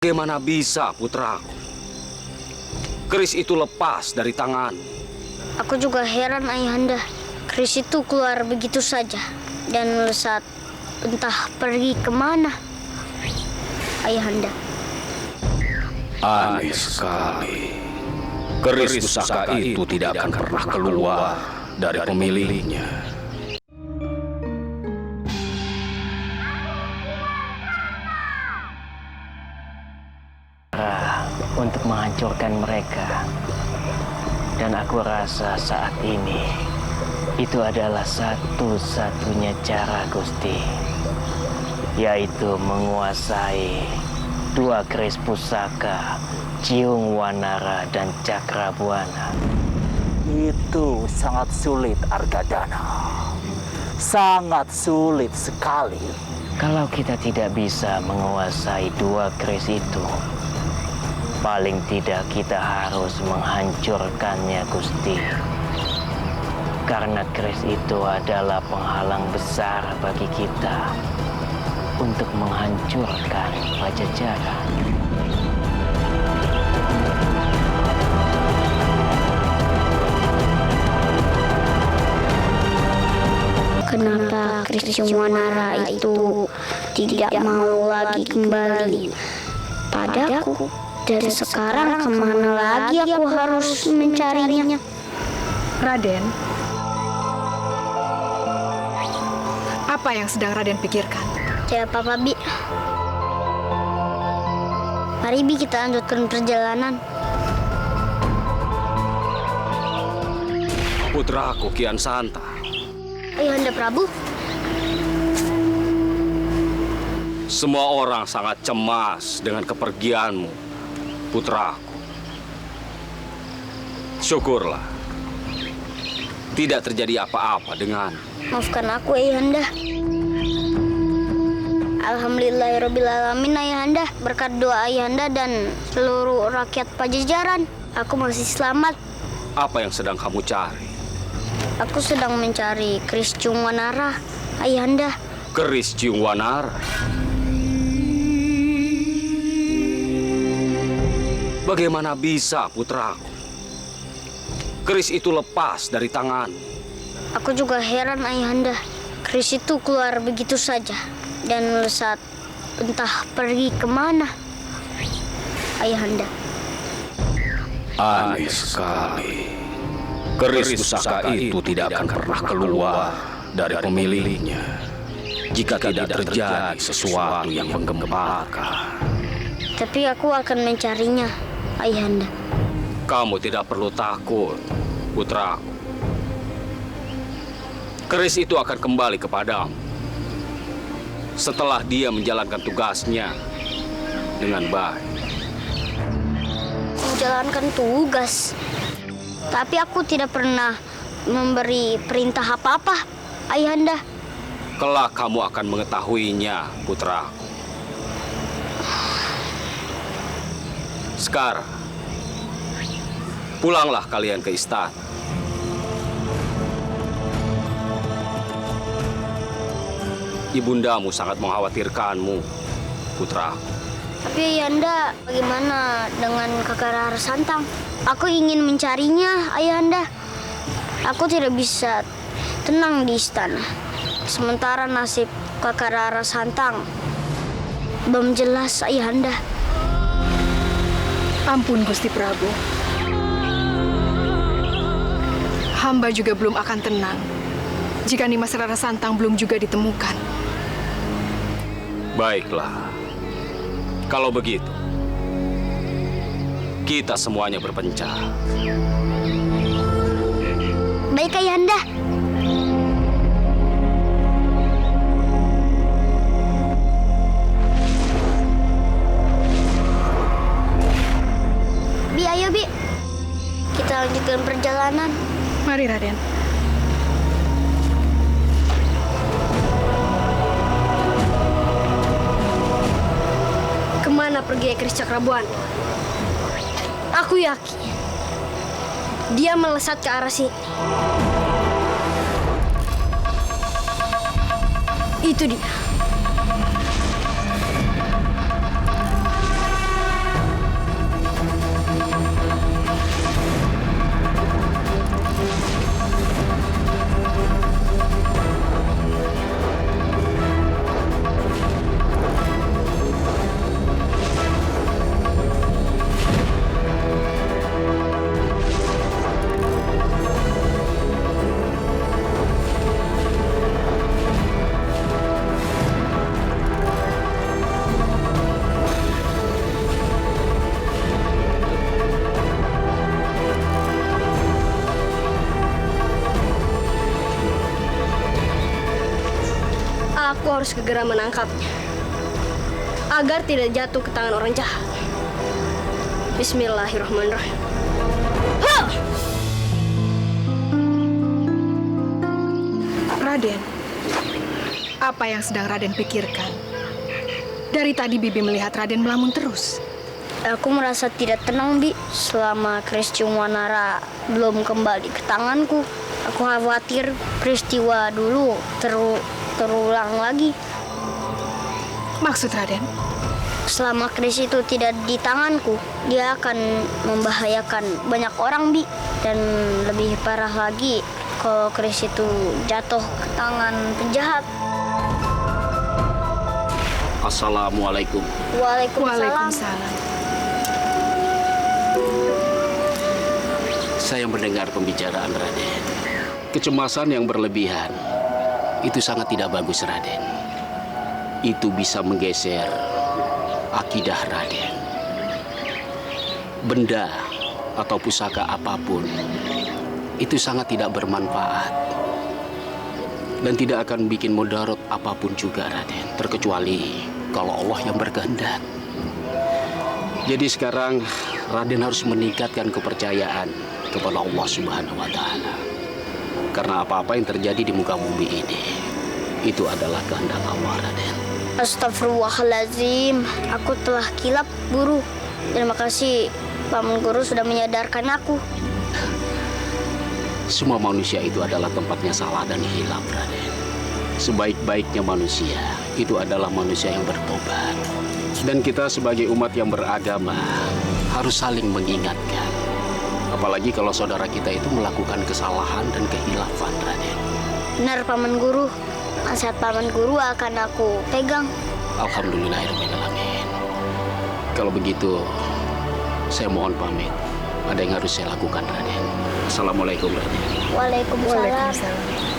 Bagaimana bisa, putraku? Keris itu lepas dari tangan. Aku juga heran, Ayahanda. Keris itu keluar begitu saja dan melesat entah pergi kemana. Ayahanda. Aneh sekali. Keris pusaka itu tidak akan pernah keluar dari pemiliknya. Untuk menghancurkan mereka. Dan aku rasa saat ini itu adalah satu-satunya cara, Gusti, yaitu menguasai dua keris pusaka Ciung Wanara dan Cakrabuana. Itu sangat sulit, Argadana. Sangat sulit sekali. Kalau kita tidak bisa menguasai dua keris itu, paling tidak kita harus menghancurkannya, Gusti. Karena keris itu adalah penghalang besar bagi kita untuk menghancurkan Pajajaran. Kenapa keris Ciung Wanara itu tidak mau lagi kembali padaku? Dan sekarang kemana lagi aku harus mencarinya? Raden, apa yang sedang Raden pikirkan? Tidak apa-apa, Bi. Mari, Bi, kita lanjutkan perjalanan. Putraku Kian Santa. Ayahanda Prabu. Semua orang sangat cemas dengan kepergianmu, putraku. Syukurlah, tidak terjadi apa-apa dengan. Maafkan aku, Ayahanda. Alhamdulillahirrabbilalamin, Ayahanda. Berkat doa Ayahanda dan seluruh rakyat Pajajaran, aku masih selamat. Apa yang sedang kamu cari? Aku sedang mencari keris Ciung Wanara, Ayahanda. Keris Ciung Wanara? Bagaimana bisa, putraku? Keris itu lepas dari tangan. Aku juga heran, Ayahanda. Keris itu keluar begitu saja dan melesat entah pergi kemana. Ayahanda. Aneh sekali. Keris pusaka itu tidak akan pernah keluar dari pemiliknya jika tidak terjadi sesuatu yang menggemparkan. Tapi aku akan mencarinya, Ayahanda. Kamu tidak perlu takut, putraku. Keris itu akan kembali kepadamu setelah dia menjalankan tugasnya dengan baik. Menjalankan tugas. Tapi aku tidak pernah memberi perintah apa-apa, Ayahanda. Kelak kamu akan mengetahuinya, putraku. Sekarang, pulanglah kalian ke istana. Ibundamu sangat mengkhawatirkanmu, putraku. Tapi Ayahanda, bagaimana dengan Kakak Rara Santang? Aku ingin mencarinya, Ayahanda. Aku tidak bisa tenang di istana. Sementara nasib Kakak Rara Santang belum jelas, Ayahanda. Ampun, Gusti Prabu. Hamba juga belum akan tenang jika Nimas Rara Santang belum juga ditemukan. Baiklah. Kalau begitu, kita semuanya berpencar. Baik, Ayahanda. Bi, ayo, Bi. Kita lanjutkan perjalanan. Mari, Raden. Kemana pergi keris Cakrabuana? Aku yakin dia melesat ke arah sini. Itu dia. harus segera menangkapnya agar tidak jatuh ke tangan orang jahat. Bismillahirrahmanirrahim. Raden, apa yang sedang Raden pikirkan? Dari tadi Bibi melihat Raden melamun terus. Aku merasa tidak tenang, Bi, selama keris Ciumanara belum kembali ke tanganku. Aku khawatir peristiwa dulu terulang lagi. Maksud Raden? Selama keris itu tidak di tanganku, dia akan membahayakan banyak orang, Bi. Dan lebih parah lagi kalau keris itu jatuh ke tangan penjahat. Assalamualaikum. Waalaikumsalam. Saya mendengar pembicaraan Raden. Kecemasan yang berlebihan itu sangat tidak bagus, Raden. Itu bisa menggeser akidah Raden. Benda atau pusaka apapun itu sangat tidak bermanfaat dan tidak akan bikin mudarat apapun juga, Raden, terkecuali kalau Allah yang berkehendak. Jadi sekarang Raden harus meningkatkan kepercayaan kepada Allah Subhanahu wa Ta'ala. Karena apa-apa yang terjadi di muka bumi ini itu adalah kehendak Allah, Raden. Astagfirullahaladzim, aku telah kilap, Guru. Terima kasih, Paman Guru sudah menyadarkan aku. Semua manusia itu adalah tempatnya salah dan hilaf, Raden. Sebaik-baiknya manusia itu adalah manusia yang bertobat. Dan kita sebagai umat yang beragama harus saling mengingatkan. Apalagi kalau saudara kita itu melakukan kesalahan dan kehilafan, Raden. Benar, Paman Guru. Nasihat Paman Guru akan aku pegang. Alhamdulillahirrahmanirrahim. Kalau begitu, saya mohon pamit. Ada yang harus saya lakukan, Raden. Assalamualaikum, Raden. Waalaikumsalam. Waalaikumsalam.